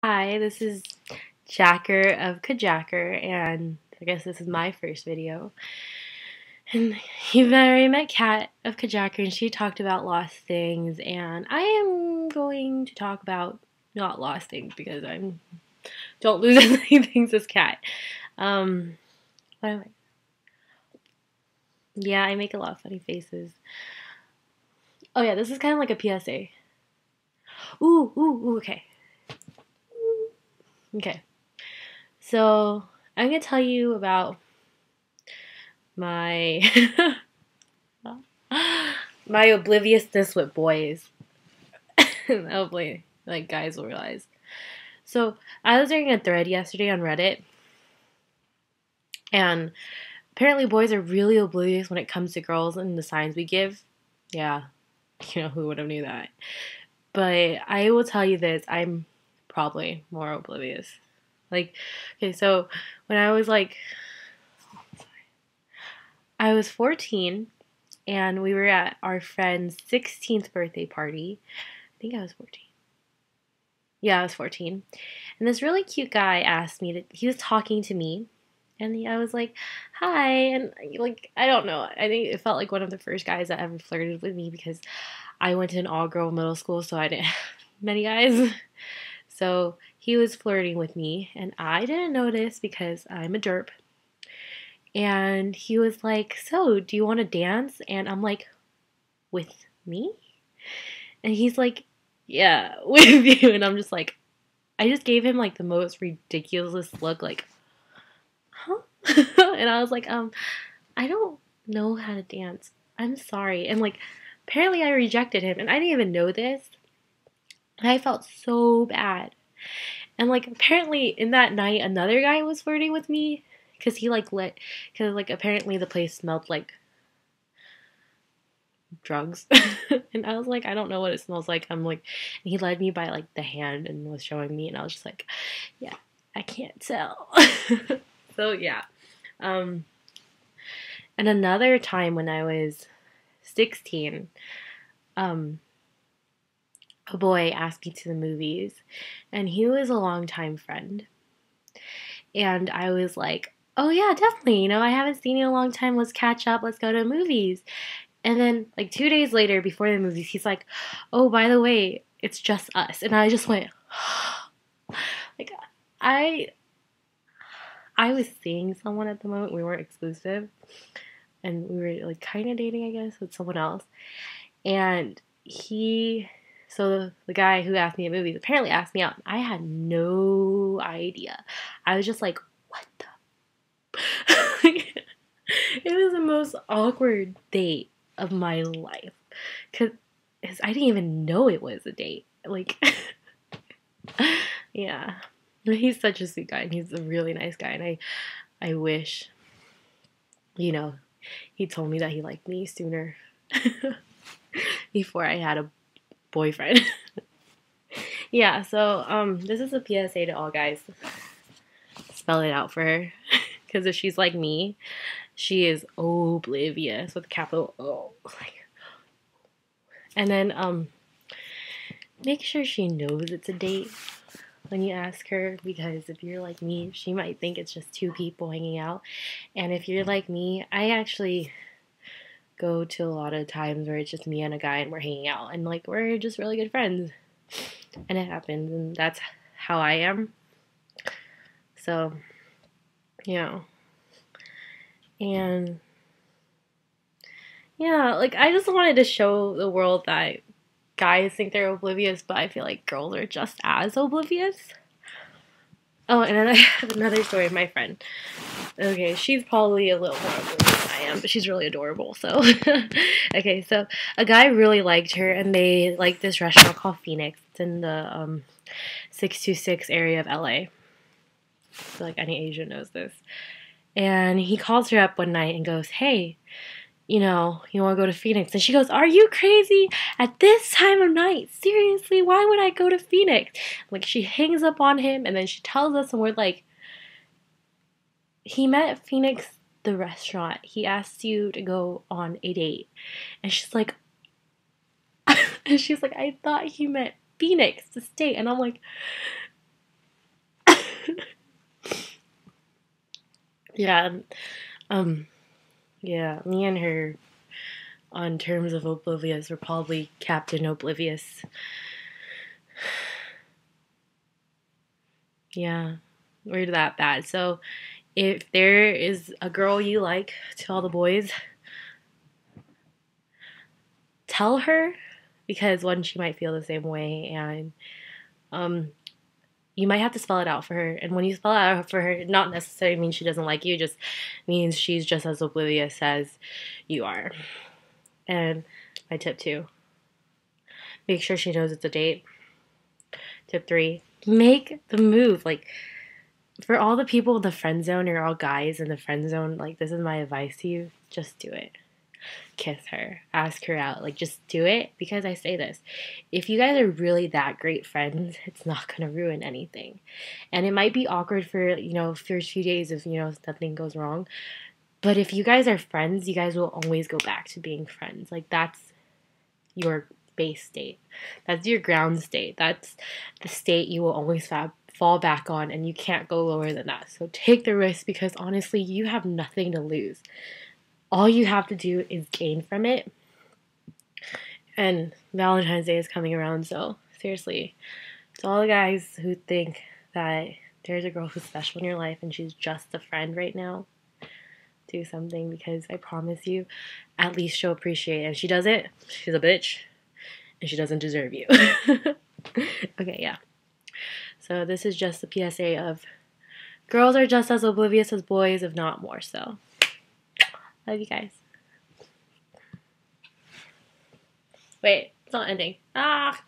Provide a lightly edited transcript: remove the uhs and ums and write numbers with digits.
Hi, this is Jacker of Kajacker, and I guess this is my first video. And you've already met Kat of Kajacker, and she talked about lost things, and I am going to talk about not lost things because I don't lose as many things as Kat. Um, but yeah, I make a lot of funny faces. Oh yeah, this is kind of like a PSA. Ooh, okay. Okay. So, I'm going to tell you about my my obliviousness with boys. Hopefully, like guys will realize. So I was reading a thread yesterday on Reddit, and apparently boys are really oblivious when it comes to girls and the signs we give. Yeah, who would have knew that? But I will tell you this: I'm probably more oblivious. Like, okay, so when I was 14, and we were at our friend's 16th birthday party. I think I was 14. Yeah, I was 14. And this really cute guy asked me he was talking to me. And I was like, hi. And like, I don't know. I think it felt like one of the first guys that ever flirted with me because I went to an all girl middle school, so I didn't have many guys. So he was flirting with me, and I didn't notice because I'm a derp. And he was like, so do you want to dance? And I'm like, with me? And he's like, yeah, with you. And I'm just like, I just gave him like the most ridiculous look, like, huh? And I was like, I don't know how to dance. I'm sorry. And like, apparently I rejected him, and I didn't even know this. And I felt so bad. And like, apparently in that night, another guy was flirting with me because because like apparently the place smelled like drugs. And I was like, I don't know what it smells like. I'm like, and he led me by like the hand and was showing me, and I was just like, yeah, I can't tell. So yeah. Um, and another time when I was 16, um, a boy asked me to the movies, and he was a longtime friend. And I was like, oh yeah, definitely. I haven't seen you in a long time. Let's catch up. Let's go to the movies. And then, like 2 days later, before the movies, he's like, "Oh, by the way, it's just us." And I just went, like, I I was seeing someone at the moment. We weren't exclusive, and we were like kind of dating, I guess, with someone else. And so the guy who asked me at movies apparently asked me out. I had no idea. I was just like, what the? It was the most awkward date of my life. Because I didn't even know it was a date. Like, yeah. He's such a sweet guy, and he's a really nice guy. And I wish, you know, he told me that he liked me sooner before I had a boyfriend. Yeah, so this is a PSA to all guys. Spell it out for her. Because if she's like me, she is oblivious with a capital O. And then make sure she knows it's a date when you ask her, because if you're like me, she might think it's just two people hanging out. And if you're like me, I actually go to a lot of times where it's just me and a guy and we're hanging out and like we're just really good friends. And it happens, and that's how I am. So, and yeah, like I just wanted to show the world that guys think they're oblivious, but I feel like girls are just as oblivious. Oh, and then I have another story of my friend. Okay, she's probably a little more oblivious than I am, but she's really adorable, so. Okay, so a guy really liked her, and they like this restaurant called Phoenix. It's in the 626 area of LA. I feel like any Asian knows this. And he calls her up one night and goes, hey, you want to go to Phoenix? And she goes, are you crazy? At this time of night? Seriously, why would I go to Phoenix? Like, she hangs up on him, and then she tells us, and we're like, he met at Phoenix, the restaurant. He asked you to go on a date. And she's like, I thought he meant Phoenix, the state. And I'm like, Yeah, yeah, me and her on terms of oblivious were probably Captain Oblivious. Yeah, we're that bad. So if there is a girl you like, to all the boys, tell her, because one, she might feel the same way, and um, you might have to spell it out for her. And when you spell it out for her, it not necessarily means she doesn't like you, just means she's just as oblivious as you are. And my tip two, make sure she knows it's a date. Tip three, make the move. Like, for all the people in the friend zone, or all guys in the friend zone, like, this is my advice to you, just do it. Kiss her, ask her out, like, just do it. Because I say this, if you guys are really that great friends, it's not gonna ruin anything. And it might be awkward for, first few days if, nothing goes wrong, but if you guys are friends, you guys will always go back to being friends. Like, that's your base state, that's your ground state, that's the state you will always fall back on, and you can't go lower than that. So take the risk, because honestly, you have nothing to lose. All you have to do is gain from it. And Valentine's Day is coming around, so seriously, to all the guys who think that there's a girl who's special in your life and she's just a friend right now, do something, because I promise you, at least she'll appreciate it. And she doesn't, she's a bitch, and she doesn't deserve you. Okay, yeah. So this is just a PSA of girls are just as oblivious as boys, if not more so. Love you guys. Wait, it's not ending. Ah!